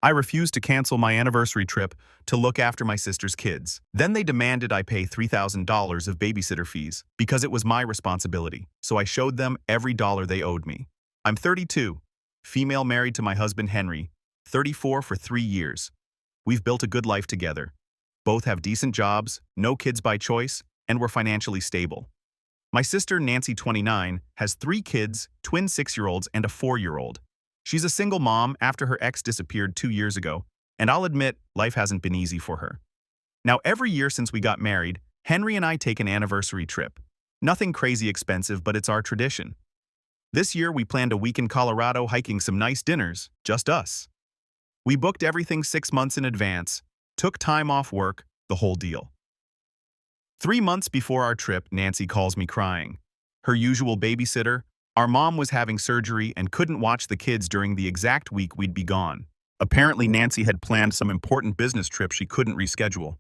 I refused to cancel my anniversary trip to look after my sister's kids. Then they demanded I pay $3,000 of babysitter fees because it was my responsibility, so I showed them every dollar they owed me. I'm 32, female married to my husband Henry, 34 for 3 years. We've built a good life together. Both have decent jobs, no kids by choice, and we're financially stable. My sister Nancy, 29, has 3 kids, twin 6-year-olds and a 4-year-old. She's a single mom after her ex disappeared 2 years ago, and I'll admit, life hasn't been easy for her. Now, every year since we got married, Henry and I take an anniversary trip. Nothing crazy expensive, but it's our tradition. This year, we planned a week in Colorado hiking some nice dinners, just us. We booked everything 6 months in advance, took time off work, the whole deal. 3 months before our trip, Nancy calls me crying. Her usual babysitter, our mom, was having surgery and couldn't watch the kids during the exact week we'd be gone. Apparently, Nancy had planned some important business trip she couldn't reschedule.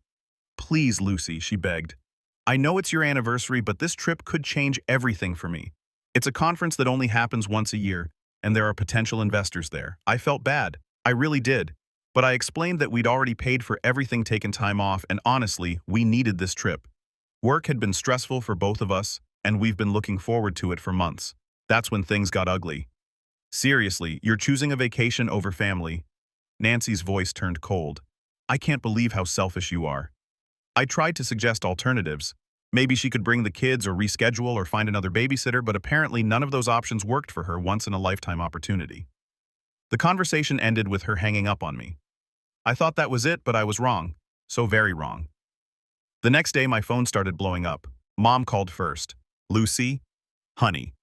"Please, Lucy," she begged. "I know it's your anniversary, but this trip could change everything for me. It's a conference that only happens once a year, and there are potential investors there." I felt bad. I really did. But I explained that we'd already paid for everything, taken time off, and honestly, we needed this trip. Work had been stressful for both of us, and we've been looking forward to it for months. That's when things got ugly. "Seriously, you're choosing a vacation over family?" Nancy's voice turned cold. "I can't believe how selfish you are." I tried to suggest alternatives. Maybe she could bring the kids or reschedule or find another babysitter, but apparently none of those options worked for her once-in-a-lifetime opportunity. The conversation ended with her hanging up on me. I thought that was it, but I was wrong. So very wrong. The next day, my phone started blowing up. Mom called first. "Lucy, honey,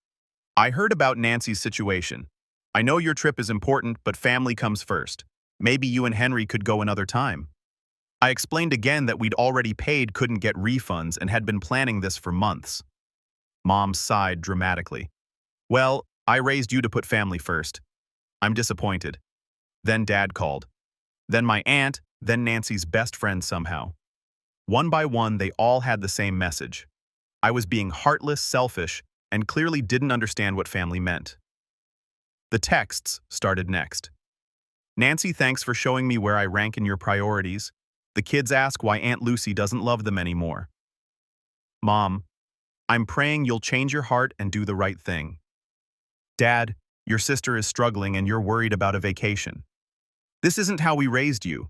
I heard about Nancy's situation. I know your trip is important, but family comes first. Maybe you and Henry could go another time." I explained again that we'd already paid, couldn't get refunds, and had been planning this for months. Mom sighed dramatically. "Well, I raised you to put family first. I'm disappointed." Then Dad called. Then my aunt, then Nancy's best friend somehow. One by one, they all had the same message. I was being heartless, selfish, and clearly didn't understand what family meant. The texts started next. "Nancy, thanks for showing me where I rank in your priorities. The kids ask why Aunt Lucy doesn't love them anymore. Mom, I'm praying you'll change your heart and do the right thing. Dad, your sister is struggling and you're worried about a vacation. This isn't how we raised you."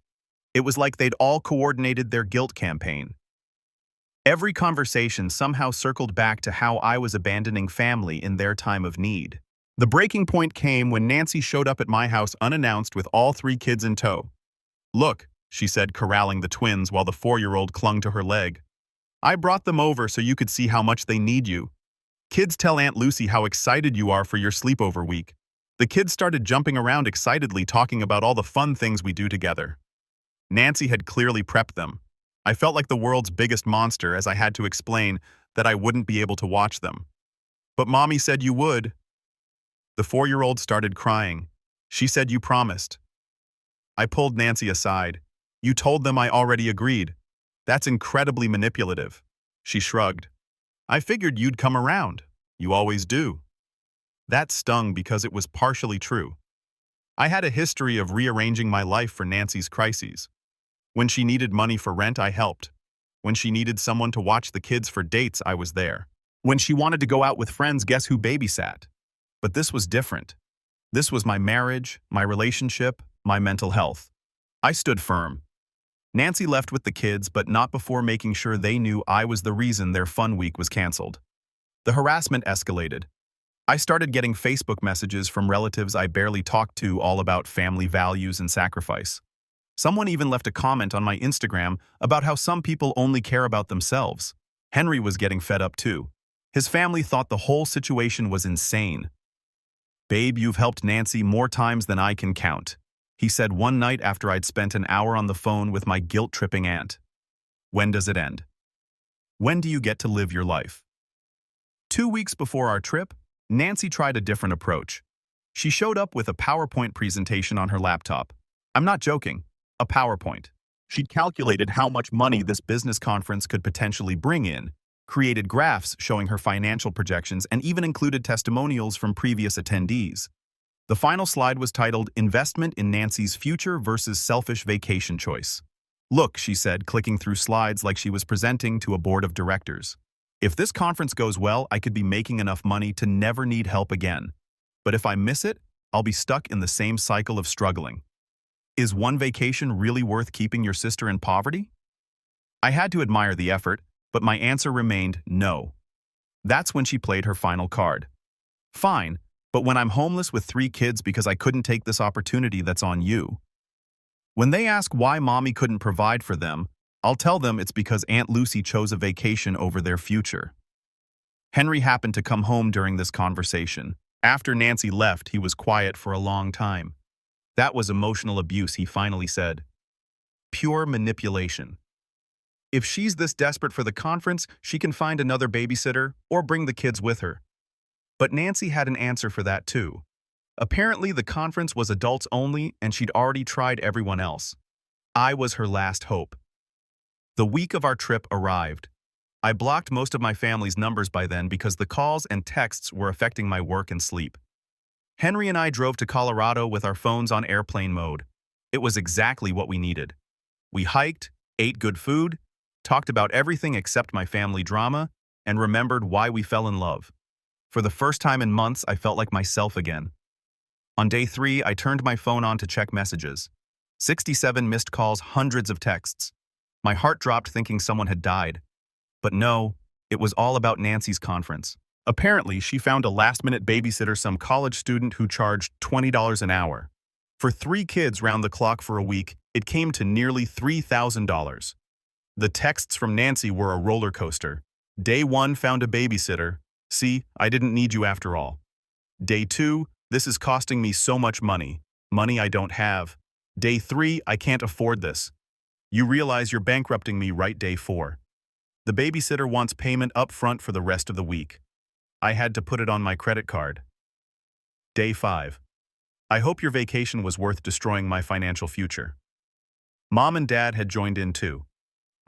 It was like they'd all coordinated their guilt campaign. Every conversation somehow circled back to how I was abandoning family in their time of need. The breaking point came when Nancy showed up at my house unannounced with all 3 kids in tow. "Look," she said, corralling the twins while the 4-year-old clung to her leg. "I brought them over so you could see how much they need you. Kids, tell Aunt Lucy how excited you are for your sleepover week." The kids started jumping around excitedly, talking about all the fun things we do together. Nancy had clearly prepped them. I felt like the world's biggest monster as I had to explain that I wouldn't be able to watch them. "But Mommy said you would." The 4-year-old started crying. "She said you promised." I pulled Nancy aside. "You told them I already agreed. That's incredibly manipulative." She shrugged. "I figured you'd come around. You always do." That stung because it was partially true. I had a history of rearranging my life for Nancy's crises. When she needed money for rent, I helped. When she needed someone to watch the kids for dates, I was there. When she wanted to go out with friends, guess who babysat? But this was different. This was my marriage, my relationship, my mental health. I stood firm. Nancy left with the kids, but not before making sure they knew I was the reason their fun week was canceled. The harassment escalated. I started getting Facebook messages from relatives I barely talked to, all about family values and sacrifice. Someone even left a comment on my Instagram about how some people only care about themselves. Henry was getting fed up too. His family thought the whole situation was insane. "Babe, you've helped Nancy more times than I can count," he said one night after I'd spent an hour on the phone with my guilt-tripping aunt. "When does it end? When do you get to live your life?" 2 weeks before our trip, Nancy tried a different approach. She showed up with a PowerPoint presentation on her laptop. I'm not joking. A PowerPoint. She'd calculated how much money this business conference could potentially bring in, created graphs showing her financial projections, and even included testimonials from previous attendees. The final slide was titled Investment in Nancy's Future versus Selfish Vacation Choice. Look, she said, clicking through slides like she was presenting to a board of directors. If this conference goes well, I could be making enough money to never need help again. But if I miss it, I'll be stuck in the same cycle of struggling. Is one vacation really worth keeping your sister in poverty? I had to admire the effort, but my answer remained no. That's when she played her final card. Fine, but when I'm homeless with 3 kids because I couldn't take this opportunity, that's on you. When they ask why mommy couldn't provide for them, I'll tell them it's because Aunt Lucy chose a vacation over their future. Henry happened to come home during this conversation. After Nancy left, he was quiet for a long time. That was emotional abuse, he finally said. Pure manipulation. If she's this desperate for the conference, she can find another babysitter or bring the kids with her. But Nancy had an answer for that too. Apparently, the conference was adults only and she'd already tried everyone else. I was her last hope. The week of our trip arrived. I blocked most of my family's numbers by then because the calls and texts were affecting my work and sleep. Henry and I drove to Colorado with our phones on airplane mode. It was exactly what we needed. We hiked, ate good food, talked about everything except my family drama, and remembered why we fell in love. For the first time in months, I felt like myself again. On day 3, I turned my phone on to check messages. 67 missed calls, hundreds of texts. My heart dropped thinking someone had died. But no, it was all about Nancy's conference. Apparently, she found a last-minute babysitter, some college student who charged $20 an hour. For 3 kids round the clock for a week, it came to nearly $3,000. The texts from Nancy were a roller coaster. Day 1, found a babysitter. See, I didn't need you after all. Day 2, this is costing me so much money. Money I don't have. Day 3, I can't afford this. You realize you're bankrupting me, right? Day 4. The babysitter wants payment up front for the rest of the week. I had to put it on my credit card. Day 5. I hope your vacation was worth destroying my financial future. Mom and Dad had joined in too.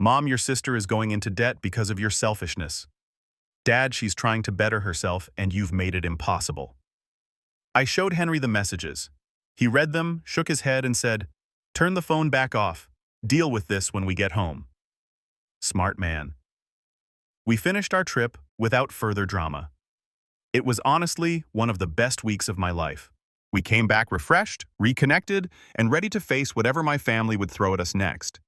Mom, your sister is going into debt because of your selfishness. Dad, she's trying to better herself and you've made it impossible. I showed Henry the messages. He read them, shook his head and said, "Turn the phone back off. Deal with this when we get home." Smart man. We finished our trip without further drama. It was honestly one of the best weeks of my life. We came back refreshed, reconnected, and ready to face whatever my family would throw at us next.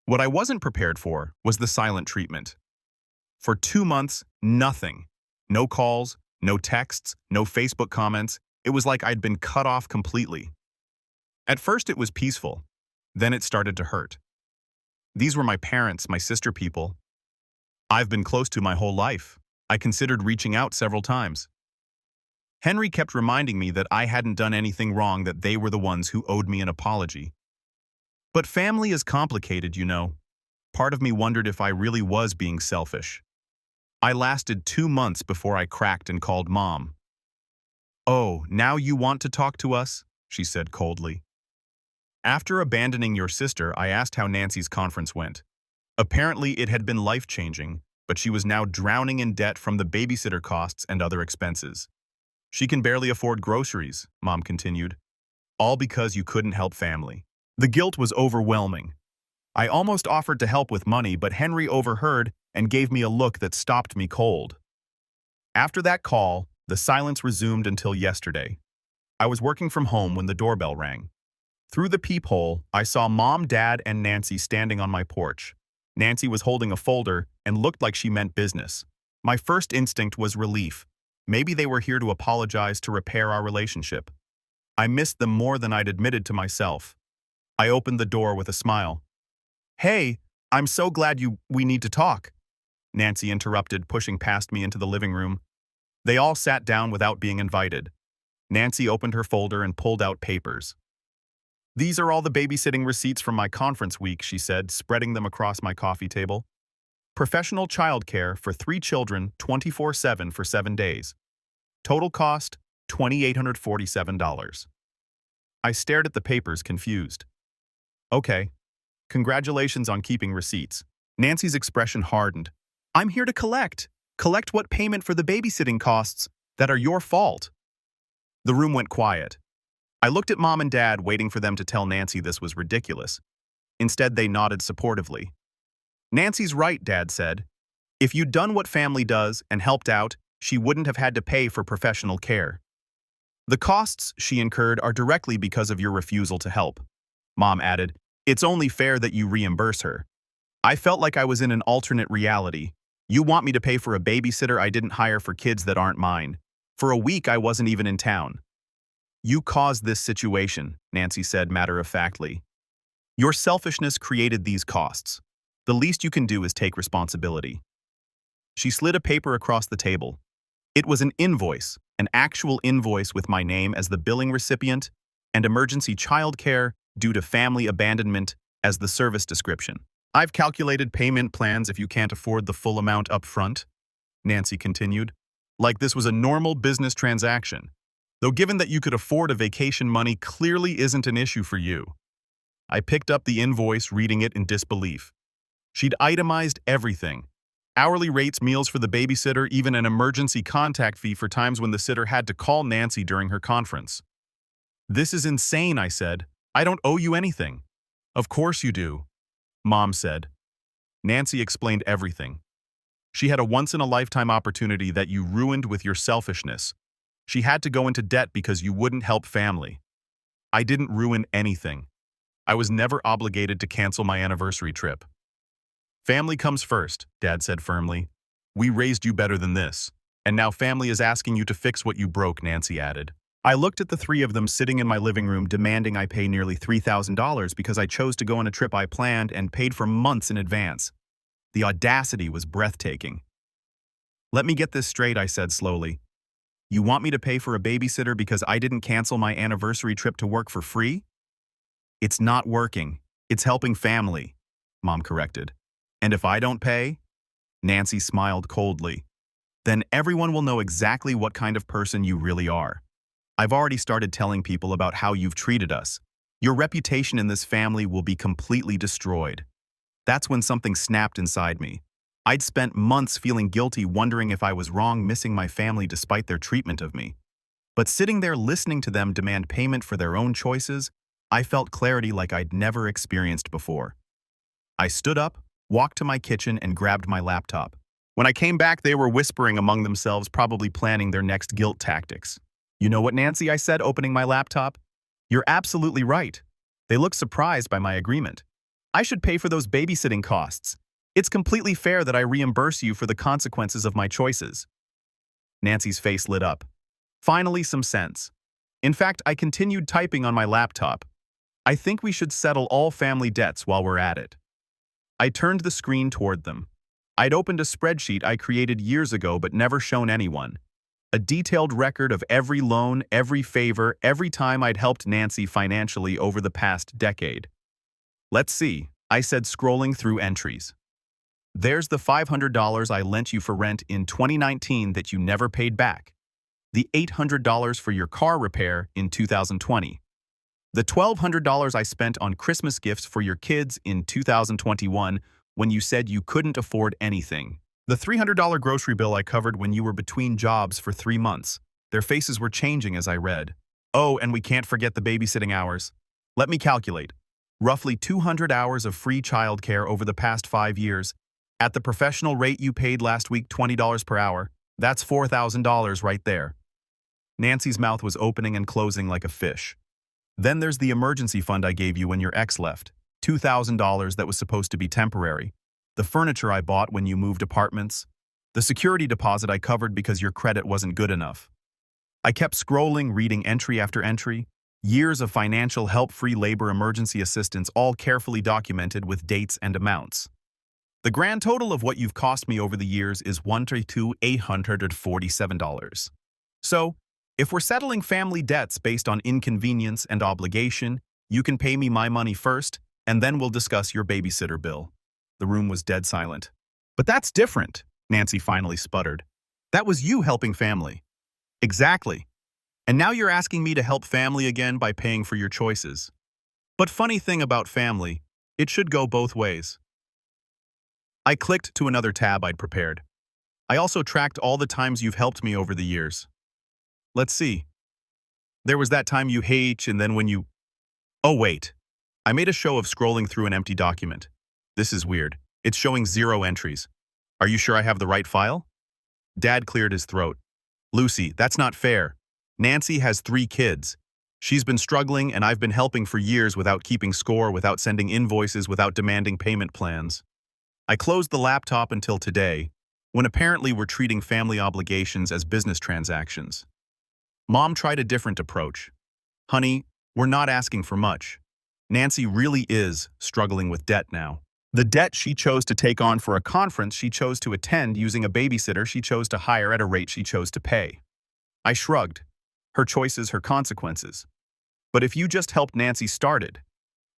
What I wasn't prepared for was the silent treatment. For 2 months, nothing. No calls, no texts, no Facebook comments. It was like I'd been cut off completely. At first it was peaceful. Then it started to hurt. These were my parents, my sister people. I've been close to my whole life. I considered reaching out several times. Henry kept reminding me that I hadn't done anything wrong, that they were the ones who owed me an apology. But family is complicated, you know. Part of me wondered if I really was being selfish. I lasted 2 months before I cracked and called Mom. "Oh, now you want to talk to us?" she said coldly. After abandoning your sister, I asked how Nancy's conference went. Apparently, it had been life-changing, but she was now drowning in debt from the babysitter costs and other expenses. She can barely afford groceries, Mom continued. All because you couldn't help family. The guilt was overwhelming. I almost offered to help with money, but Henry overheard and gave me a look that stopped me cold. After that call, the silence resumed until yesterday. I was working from home when the doorbell rang. Through the peephole, I saw Mom, Dad, and Nancy standing on my porch. Nancy was holding a folder and looked like she meant business. My first instinct was relief. Maybe they were here to apologize, to repair our relationship. I missed them more than I'd admitted to myself. I opened the door with a smile. "Hey, I'm so glad we need to talk," Nancy interrupted, pushing past me into the living room. They all sat down without being invited. Nancy opened her folder and pulled out papers. "These are all the babysitting receipts from my conference week," she said, spreading them across my coffee table. "Professional childcare for 3 children, 24/7 for 7 days. Total cost, $2,847. I stared at the papers, confused. "Okay. Congratulations on keeping receipts." Nancy's expression hardened. "I'm here to collect. Collect what payment for the babysitting costs that are your fault." The room went quiet. I looked at Mom and Dad, waiting for them to tell Nancy this was ridiculous. Instead, they nodded supportively. Nancy's right, Dad said. If you'd done what family does and helped out, she wouldn't have had to pay for professional care. The costs she incurred are directly because of your refusal to help. Mom added, it's only fair that you reimburse her. I felt like I was in an alternate reality. You want me to pay for a babysitter I didn't hire for kids that aren't mine. For a week, I wasn't even in town. You caused this situation, Nancy said matter-of-factly. Your selfishness created these costs. The least you can do is take responsibility. She slid a paper across the table. It was an invoice, an actual invoice with my name as the billing recipient and emergency childcare due to family abandonment as the service description. I've calculated payment plans if you can't afford the full amount up front, Nancy continued, like this was a normal business transaction, though given that you could afford a vacation money clearly isn't an issue for you. I picked up the invoice, reading it in disbelief. She'd itemized everything. Hourly rates, meals for the babysitter, even an emergency contact fee for times when the sitter had to call Nancy during her conference. This is insane, I said. I don't owe you anything. Of course you do, Mom said. Nancy explained everything. She had a once-in-a-lifetime opportunity that you ruined with your selfishness. She had to go into debt because you wouldn't help family. I didn't ruin anything. I was never obligated to cancel my anniversary trip. Family comes first, Dad said firmly. We raised you better than this. And now family is asking you to fix what you broke, Nancy added. I looked at the three of them sitting in my living room demanding I pay nearly $3,000 because I chose to go on a trip I planned and paid for months in advance. The audacity was breathtaking. Let me get this straight, I said slowly. You want me to pay for a babysitter because I didn't cancel my anniversary trip to work for free? It's not working. It's helping family, Mom corrected. And if I don't pay? Nancy smiled coldly. Then everyone will know exactly what kind of person you really are. I've already started telling people about how you've treated us. Your reputation in this family will be completely destroyed. That's when something snapped inside me. I'd spent months feeling guilty, wondering if I was wrong missing my family despite their treatment of me. But sitting there listening to them demand payment for their own choices, I felt clarity like I'd never experienced before. I stood up, walked to my kitchen, and grabbed my laptop. When I came back, they were whispering among themselves, probably planning their next guilt tactics. You know what, Nancy, I said, opening my laptop? You're absolutely right. They look surprised by my agreement. I should pay for those babysitting costs. It's completely fair that I reimburse you for the consequences of my choices. Nancy's face lit up. Finally, some sense. In fact, I continued typing on my laptop. I think we should settle all family debts while we're at it. I turned the screen toward them. I'd opened a spreadsheet I created years ago but never shown anyone. A detailed record of every loan, every favor, every time I'd helped Nancy financially over the past decade. Let's see, I said, scrolling through entries. There's the $500 I lent you for rent in 2019 that you never paid back. The $800 for your car repair in 2020. The $1,200 I spent on Christmas gifts for your kids in 2021 when you said you couldn't afford anything. The $300 grocery bill I covered when you were between jobs for 3 months. Their faces were changing as I read. Oh, and we can't forget the babysitting hours. Let me calculate. Roughly 200 hours of free childcare over the past 5 years. At the professional rate you paid last week, $20 per hour. That's $4,000 right there. Nancy's mouth was opening and closing like a fish. Then there's the emergency fund I gave you when your ex left. $2,000 that was supposed to be temporary. The furniture I bought when you moved apartments. The security deposit I covered because your credit wasn't good enough. I kept scrolling, reading entry after entry. Years of financial help, free labor, emergency assistance, all carefully documented with dates and amounts. The grand total of what you've cost me over the years is $1,847. So, if we're settling family debts based on inconvenience and obligation, you can pay me my money first, and then we'll discuss your babysitter bill. The room was dead silent. But that's different, Nancy finally sputtered. That was you helping family. Exactly. And now you're asking me to help family again by paying for your choices. But funny thing about family, it should go both ways. I clicked to another tab I'd prepared. I also tracked all the times you've helped me over the years. Let's see. There was that time you hate, and then when you... Oh, wait. I made a show of scrolling through an empty document. This is weird. It's showing 0 entries. Are you sure I have the right file? Dad cleared his throat. Lucy, that's not fair. Nancy has 3 kids. She's been struggling, and I've been helping for years without keeping score, without sending invoices, without demanding payment plans. I closed the laptop until today, when apparently we're treating family obligations as business transactions. Mom tried a different approach. Honey, we're not asking for much. Nancy really is struggling with debt now. The debt she chose to take on for a conference she chose to attend using a babysitter she chose to hire at a rate she chose to pay. I shrugged. Her choices, her consequences. But if you just helped Nancy started,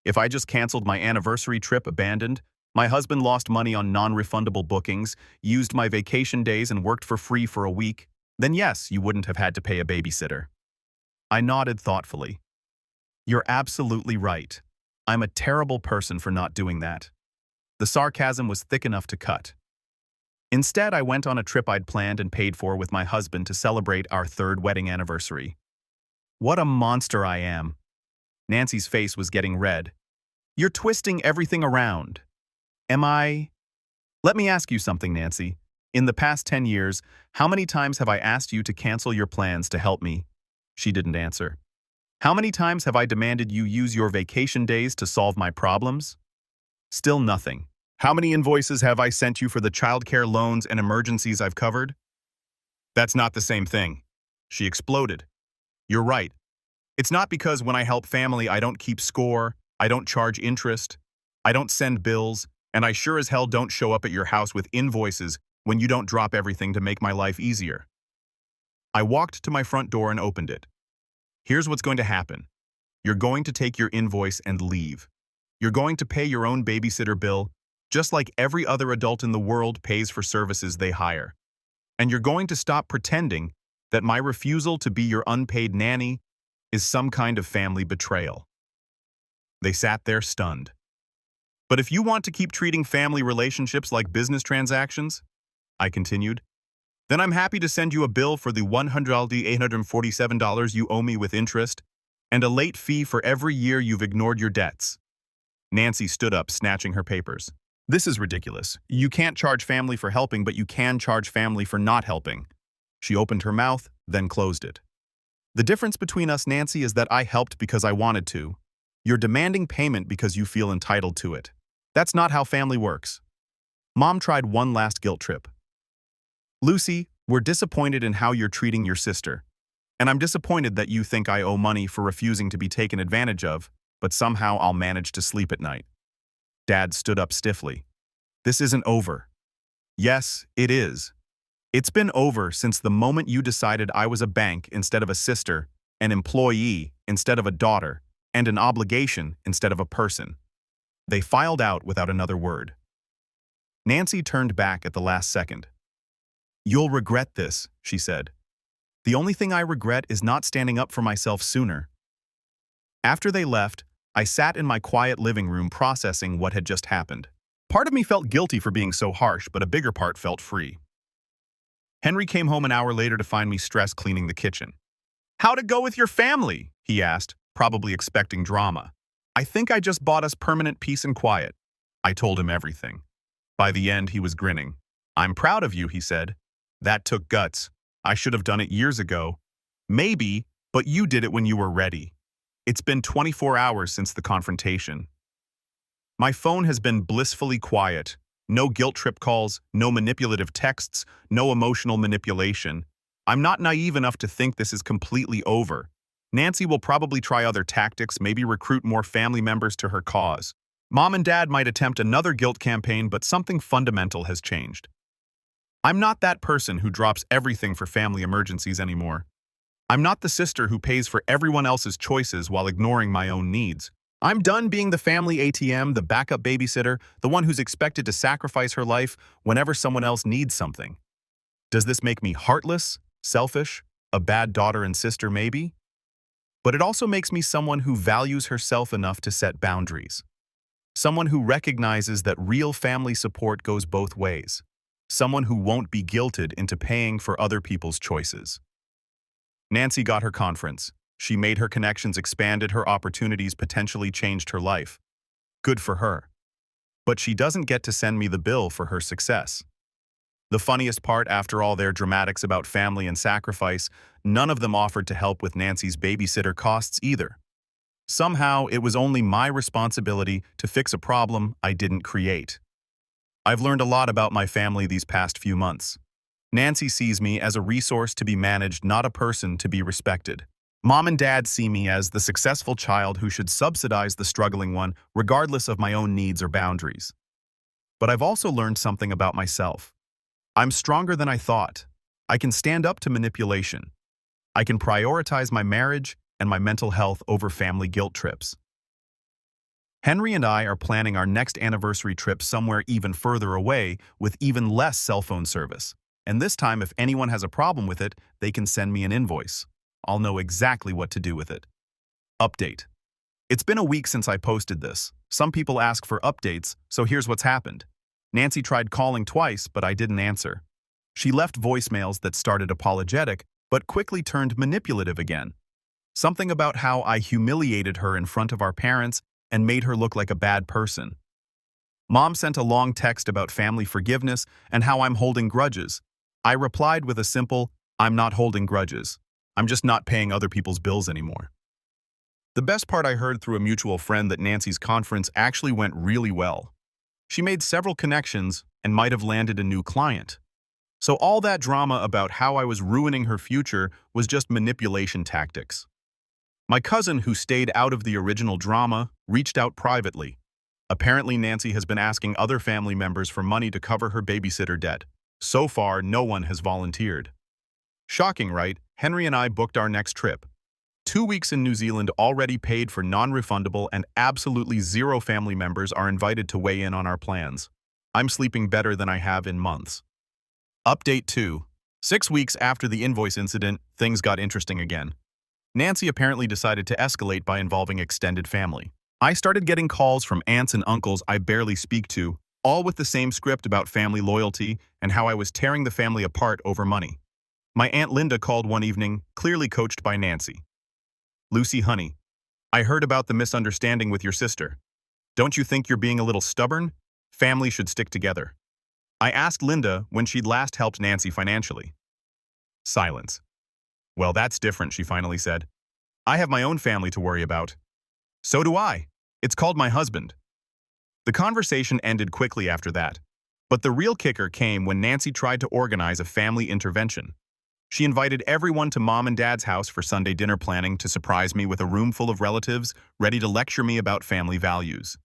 if I just canceled my anniversary trip, abandoned, my husband lost money on non-refundable bookings, used my vacation days and worked for free for a week, then yes, you wouldn't have had to pay a babysitter. I nodded thoughtfully. You're absolutely right. I'm a terrible person for not doing that. The sarcasm was thick enough to cut. Instead, I went on a trip I'd planned and paid for with my husband to celebrate our 3rd wedding anniversary. What a monster I am. Nancy's face was getting red. You're twisting everything around. Am I? Let me ask you something, Nancy. In the past 10 years, how many times have I asked you to cancel your plans to help me? She didn't answer. How many times have I demanded you use your vacation days to solve my problems? Still nothing. How many invoices have I sent you for the childcare loans and emergencies I've covered? That's not the same thing. She exploded. You're right. It's not because when I help family I don't keep score, I don't charge interest, I don't send bills, and I sure as hell don't show up at your house with invoices when you don't drop everything to make my life easier. I walked to my front door and opened it. Here's what's going to happen. You're going to take your invoice and leave. You're going to pay your own babysitter bill, just like every other adult in the world pays for services they hire. And you're going to stop pretending that my refusal to be your unpaid nanny is some kind of family betrayal. They sat there stunned. But if you want to keep treating family relationships like business transactions, I continued, then I'm happy to send you a bill for the $1,847 you owe me with interest and a late fee for every year you've ignored your debts. Nancy stood up, snatching her papers. This is ridiculous. You can't charge family for helping, but you can charge family for not helping. She opened her mouth, then closed it. The difference between us, Nancy, is that I helped because I wanted to. You're demanding payment because you feel entitled to it. That's not how family works. Mom tried one last guilt trip. Lucy, we're disappointed in how you're treating your sister. And I'm disappointed that you think I owe money for refusing to be taken advantage of, but somehow I'll manage to sleep at night. Dad stood up stiffly. This isn't over. Yes, it is. It's been over since the moment you decided I was a bank instead of a sister, an employee instead of a daughter, and an obligation instead of a person. They filed out without another word. Nancy turned back at the last second. You'll regret this, she said. The only thing I regret is not standing up for myself sooner. After they left, I sat in my quiet living room processing what had just happened. Part of me felt guilty for being so harsh, but a bigger part felt free. Henry came home an hour later to find me stressed cleaning the kitchen. How'd it go with your family? He asked, probably expecting drama. I think I just bought us permanent peace and quiet. I told him everything. By the end, he was grinning. I'm proud of you, he said. That took guts. I should have done it years ago. Maybe, but you did it when you were ready. It's been 24 hours since the confrontation. My phone has been blissfully quiet. No guilt trip calls, no manipulative texts, no emotional manipulation. I'm not naive enough to think this is completely over. Nancy will probably try other tactics, maybe recruit more family members to her cause. Mom and Dad might attempt another guilt campaign, but something fundamental has changed. I'm not that person who drops everything for family emergencies anymore. I'm not the sister who pays for everyone else's choices while ignoring my own needs. I'm done being the family ATM, the backup babysitter, the one who's expected to sacrifice her life whenever someone else needs something. Does this make me heartless, selfish, a bad daughter and sister maybe? But it also makes me someone who values herself enough to set boundaries. Someone who recognizes that real family support goes both ways. Someone who won't be guilted into paying for other people's choices. Nancy got her conference. She made her connections, expanded her opportunities, potentially changed her life. Good for her. But she doesn't get to send me the bill for her success. The funniest part, after all their dramatics about family and sacrifice, none of them offered to help with Nancy's babysitter costs either. Somehow, it was only my responsibility to fix a problem I didn't create. I've learned a lot about my family these past few months. Nancy sees me as a resource to be managed, not a person to be respected. Mom and Dad see me as the successful child who should subsidize the struggling one, regardless of my own needs or boundaries. But I've also learned something about myself. I'm stronger than I thought. I can stand up to manipulation. I can prioritize my marriage and my mental health over family guilt trips. Henry and I are planning our next anniversary trip somewhere even further away with even less cell phone service. And this time, if anyone has a problem with it, they can send me an invoice. I'll know exactly what to do with it. Update. It's been a week since I posted this. Some people ask for updates, so here's what's happened. Nancy tried calling twice, but I didn't answer. She left voicemails that started apologetic, but quickly turned manipulative again. Something about how I humiliated her in front of our parents and made her look like a bad person. Mom sent a long text about family forgiveness and how I'm holding grudges. I replied with a simple, "I'm not holding grudges. I'm just not paying other people's bills anymore." The best part, I heard through a mutual friend that Nancy's conference actually went really well. She made several connections and might have landed a new client. So all that drama about how I was ruining her future was just manipulation tactics. My cousin, who stayed out of the original drama, reached out privately. Apparently, Nancy has been asking other family members for money to cover her babysitter debt. So far, no one has volunteered. Shocking, right? Henry and I booked our next trip. 2 weeks in New Zealand already paid for, non-refundable, and absolutely zero family members are invited to weigh in on our plans. I'm sleeping better than I have in months. Update 2. 6 weeks after the invoice incident, things got interesting again. Nancy apparently decided to escalate by involving extended family. I started getting calls from aunts and uncles I barely speak to, all with the same script about family loyalty and how I was tearing the family apart over money. My Aunt Linda called one evening, clearly coached by Nancy. "Lucy, honey, I heard about the misunderstanding with your sister. Don't you think you're being a little stubborn? Family should stick together." I asked Linda when she'd last helped Nancy financially. Silence. "Well, that's different," she finally said. "I have my own family to worry about." "So do I. It's called my husband." The conversation ended quickly after that. But the real kicker came when Nancy tried to organize a family intervention. She invited everyone to Mom and Dad's house for Sunday dinner planning to surprise me with a room full of relatives ready to lecture me about family values.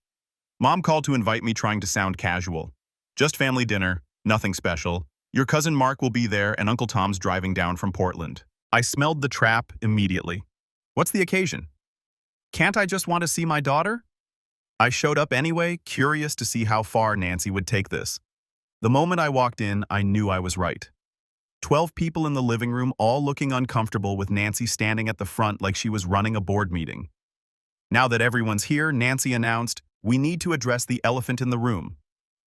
Mom called to invite me, trying to sound casual. "Just family dinner, nothing special. Your cousin Mark will be there and Uncle Tom's driving down from Portland." I smelled the trap immediately. What's the occasion? Can't I just want to see my daughter? I showed up anyway, curious to see how far Nancy would take this. The moment I walked in, I knew I was right. 12 people in the living room, all looking uncomfortable, with Nancy standing at the front like she was running a board meeting. Now that everyone's here, Nancy announced, "We need to address the elephant in the room.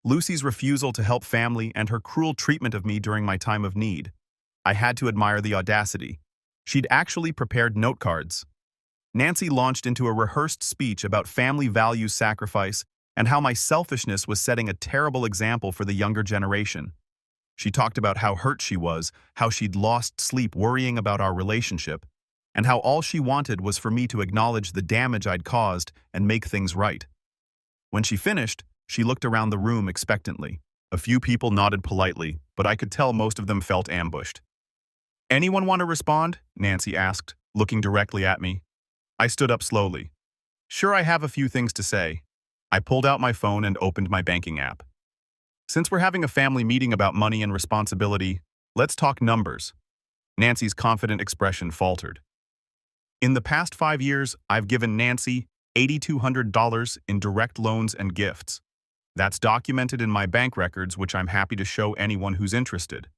Lucy's refusal to help family and her cruel treatment of me during my time of need." I had to admire the audacity. She'd actually prepared note cards. Nancy launched into a rehearsed speech about family values, sacrifice, and how my selfishness was setting a terrible example for the younger generation. She talked about how hurt she was, how she'd lost sleep worrying about our relationship, and how all she wanted was for me to acknowledge the damage I'd caused and make things right. When she finished, she looked around the room expectantly. A few people nodded politely, but I could tell most of them felt ambushed. "Anyone want to respond?" Nancy asked, looking directly at me. I stood up slowly. "Sure, I have a few things to say." I pulled out my phone and opened my banking app. "Since we're having a family meeting about money and responsibility, let's talk numbers." Nancy's confident expression faltered. "In the past 5 years, I've given Nancy $8,200 in direct loans and gifts. That's documented in my bank records, which I'm happy to show anyone who's interested."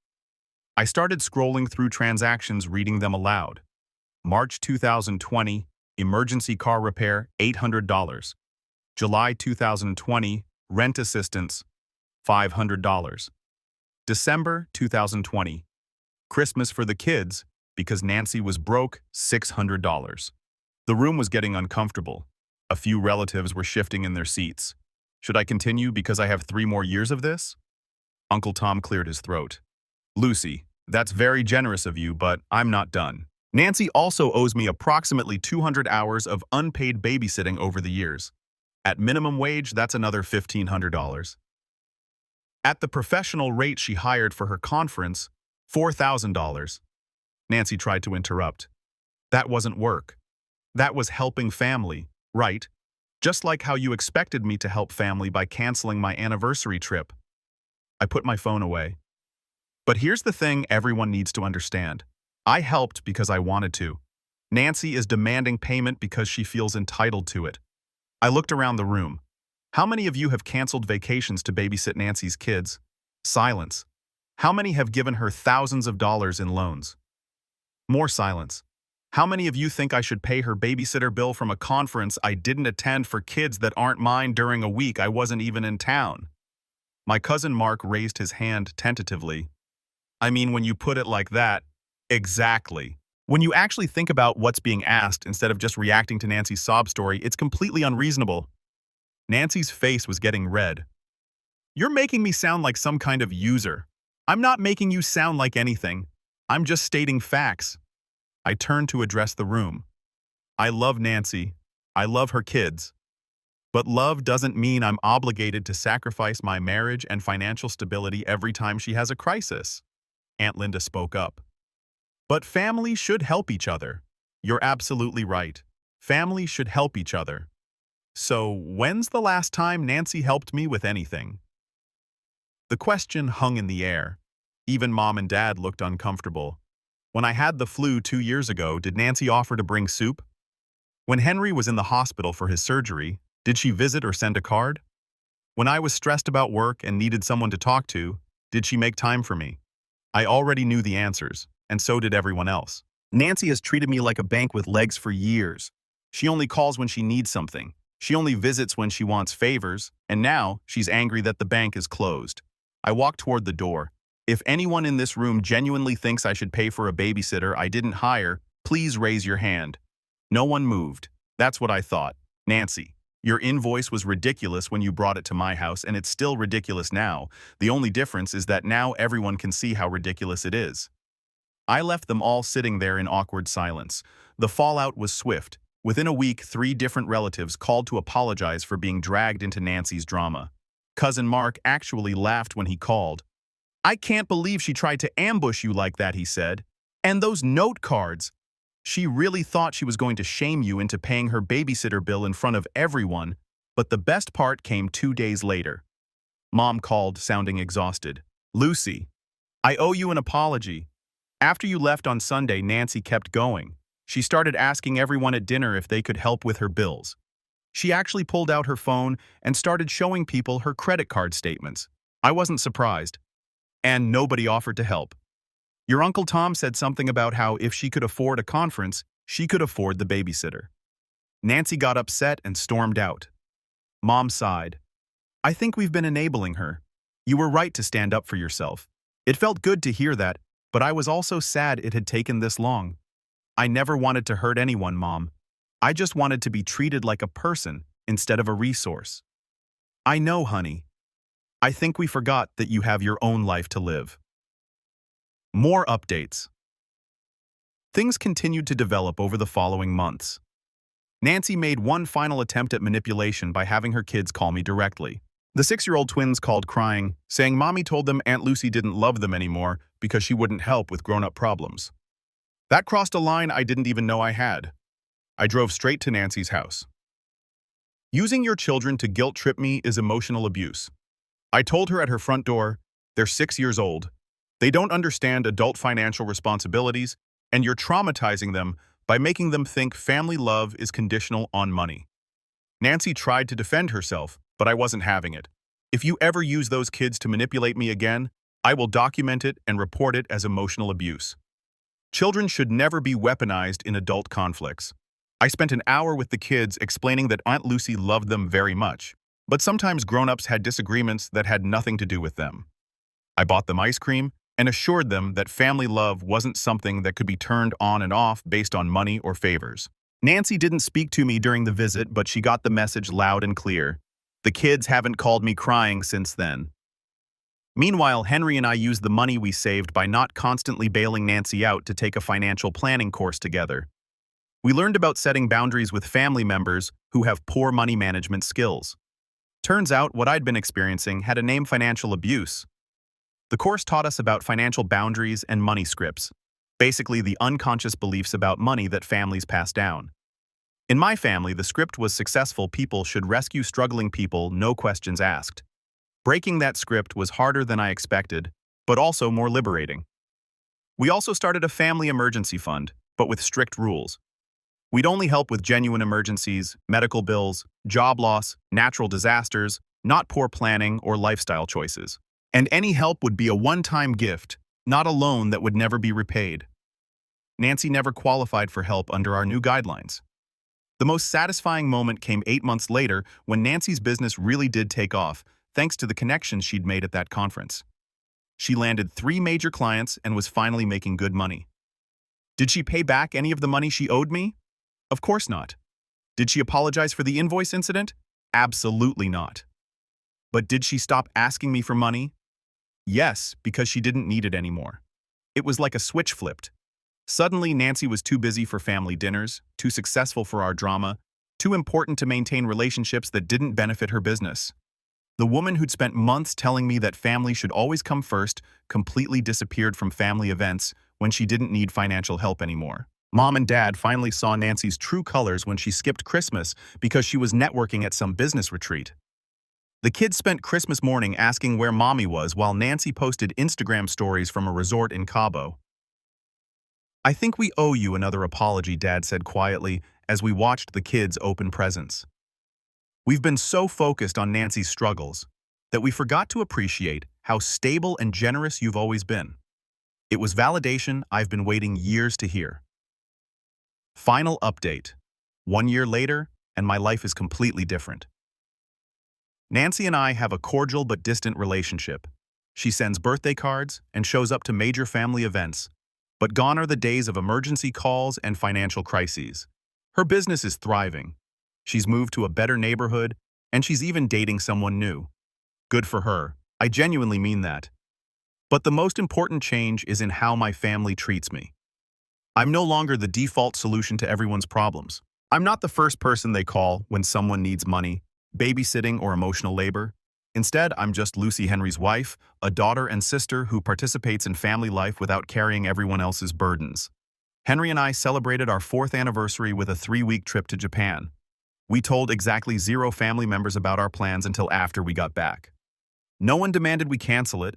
I started scrolling through transactions, reading them aloud. March 2020, emergency car repair, $800. July 2020, rent assistance, $500. December 2020, Christmas for the kids, because Nancy was broke $600. The room was getting uncomfortable. A few relatives were shifting in their seats. Should I continue because I have 3 more years of this? Uncle Tom cleared his throat. Lucy, that's very generous of you, but I'm not done. Nancy also owes me approximately 200 hours of unpaid babysitting over the years. At minimum wage, that's another $1,500. At the professional rate she hired for her conference, $4,000. Nancy tried to interrupt. That wasn't work. That was helping family, right? Just like how you expected me to help family by canceling my anniversary trip. I put my phone away. But here's the thing everyone needs to understand. I helped because I wanted to. Nancy is demanding payment because she feels entitled to it. I looked around the room. How many of you have canceled vacations to babysit Nancy's kids? Silence. How many have given her thousands of dollars in loans? More silence. How many of you think I should pay her babysitter bill from a conference I didn't attend for kids that aren't mine during a week I wasn't even in town? My cousin Mark raised his hand tentatively. I mean, when you put it like that, exactly. When you actually think about what's being asked instead of just reacting to Nancy's sob story, it's completely unreasonable. Nancy's face was getting red. You're making me sound like some kind of user. I'm not making you sound like anything. I'm just stating facts. I turned to address the room. I love Nancy. I love her kids. But love doesn't mean I'm obligated to sacrifice my marriage and financial stability every time she has a crisis. Aunt Linda spoke up. But families should help each other. You're absolutely right. Families should help each other. So, when's the last time Nancy helped me with anything? The question hung in the air. Even Mom and Dad looked uncomfortable. When I had the flu 2 years ago, did Nancy offer to bring soup? When Henry was in the hospital for his surgery, did she visit or send a card? When I was stressed about work and needed someone to talk to, did she make time for me? I already knew the answers, and so did everyone else. Nancy has treated me like a bank with legs for years. She only calls when she needs something. She only visits when she wants favors, and now she's angry that the bank is closed. I walked toward the door. If anyone in this room genuinely thinks I should pay for a babysitter I didn't hire, please raise your hand. No one moved. That's what I thought. Nancy, your invoice was ridiculous when you brought it to my house, and it's still ridiculous now. The only difference is that now everyone can see how ridiculous it is. I left them all sitting there in awkward silence. The fallout was swift. Within a week, 3 different relatives called to apologize for being dragged into Nancy's drama. Cousin Mark actually laughed when he called. I can't believe she tried to ambush you like that, he said. And those note cards. She really thought she was going to shame you into paying her babysitter bill in front of everyone, but the best part came 2 days later. Mom called, sounding exhausted. Lucy, I owe you an apology. After you left on Sunday, Nancy kept going. She started asking everyone at dinner if they could help with her bills. She actually pulled out her phone and started showing people her credit card statements. I wasn't surprised. And nobody offered to help. Your Uncle Tom said something about how if she could afford a conference, she could afford the babysitter. Nancy got upset and stormed out. Mom sighed. I think we've been enabling her. You were right to stand up for yourself. It felt good to hear that, but I was also sad it had taken this long. I never wanted to hurt anyone, Mom. I just wanted to be treated like a person instead of a resource. I know, honey. I think we forgot that you have your own life to live. More updates. Things continued to develop over the following months. Nancy made one final attempt at manipulation by having her kids call me directly. The 6-year-old twins called crying, saying Mommy told them Aunt Lucy didn't love them anymore because she wouldn't help with grown-up problems. That crossed a line I didn't even know I had. I drove straight to Nancy's house. Using your children to guilt-trip me is emotional abuse. I told her at her front door, they're 6 years old. They don't understand adult financial responsibilities, and you're traumatizing them by making them think family love is conditional on money. Nancy tried to defend herself, but I wasn't having it. If you ever use those kids to manipulate me again, I will document it and report it as emotional abuse. Children should never be weaponized in adult conflicts. I spent an hour with the kids explaining that Aunt Lucy loved them very much, but sometimes grown-ups had disagreements that had nothing to do with them. I bought them ice cream, and assured them that family love wasn't something that could be turned on and off based on money or favors. Nancy didn't speak to me during the visit, but she got the message loud and clear. The kids haven't called me crying since then. Meanwhile, Henry and I used the money we saved by not constantly bailing Nancy out to take a financial planning course together. We learned about setting boundaries with family members who have poor money management skills. Turns out what I'd been experiencing had a name: financial abuse. The course taught us about financial boundaries and money scripts, basically the unconscious beliefs about money that families pass down. In my family, the script was successful people should rescue struggling people, no questions asked. Breaking that script was harder than I expected, but also more liberating. We also started a family emergency fund, but with strict rules. We'd only help with genuine emergencies, medical bills, job loss, natural disasters, not poor planning or lifestyle choices. And any help would be a one-time gift, not a loan that would never be repaid. Nancy never qualified for help under our new guidelines. The most satisfying moment came 8 months later when Nancy's business really did take off, thanks to the connections she'd made at that conference. She landed 3 major clients and was finally making good money. Did she pay back any of the money she owed me? Of course not. Did she apologize for the invoice incident? Absolutely not. But did she stop asking me for money? Yes, because she didn't need it anymore. It was like a switch flipped. Suddenly, Nancy was too busy for family dinners, too successful for our drama, too important to maintain relationships that didn't benefit her business. The woman who'd spent months telling me that family should always come first completely disappeared from family events when she didn't need financial help anymore. Mom and Dad finally saw Nancy's true colors when she skipped Christmas because she was networking at some business retreat. The kids spent Christmas morning asking where Mommy was while Nancy posted Instagram stories from a resort in Cabo. I think we owe you another apology, Dad said quietly as we watched the kids open presents. We've been so focused on Nancy's struggles that we forgot to appreciate how stable and generous you've always been. It was validation I've been waiting years to hear. Final update. 1 year later, and my life is completely different. Nancy and I have a cordial but distant relationship. She sends birthday cards and shows up to major family events, but gone are the days of emergency calls and financial crises. Her business is thriving. She's moved to a better neighborhood, and she's even dating someone new. Good for her. I genuinely mean that. But the most important change is in how my family treats me. I'm no longer the default solution to everyone's problems. I'm not the first person they call when someone needs money, babysitting, or emotional labor. Instead, I'm just Lucy Henry's wife, a daughter and sister who participates in family life without carrying everyone else's burdens. Henry and I celebrated our 4th anniversary with a 3-week trip to Japan. We told exactly 0 family members about our plans until after we got back. No one demanded we cancel it.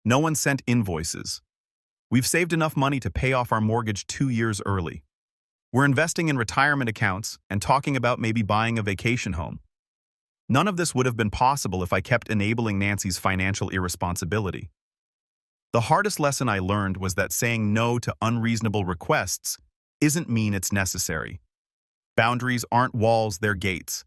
No one sent invoices. We've saved enough money to pay off our mortgage 2 years early. We're investing in retirement accounts and talking about maybe buying a vacation home. None of this would have been possible if I kept enabling Nancy's financial irresponsibility. The hardest lesson I learned was that saying no to unreasonable requests isn't mean it's necessary. Boundaries aren't walls, they're gates.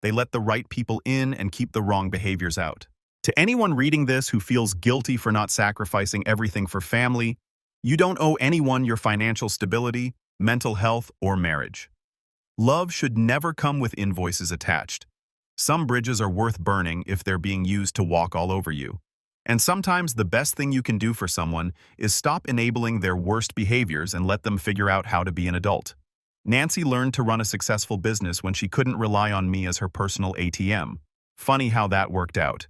They let the right people in and keep the wrong behaviors out. To anyone reading this who feels guilty for not sacrificing everything for family, you don't owe anyone your financial stability, mental health, or marriage. Love should never come with invoices attached. Some bridges are worth burning if they're being used to walk all over you. And sometimes the best thing you can do for someone is stop enabling their worst behaviors and let them figure out how to be an adult. Nancy learned to run a successful business when she couldn't rely on me as her personal ATM. Funny how that worked out.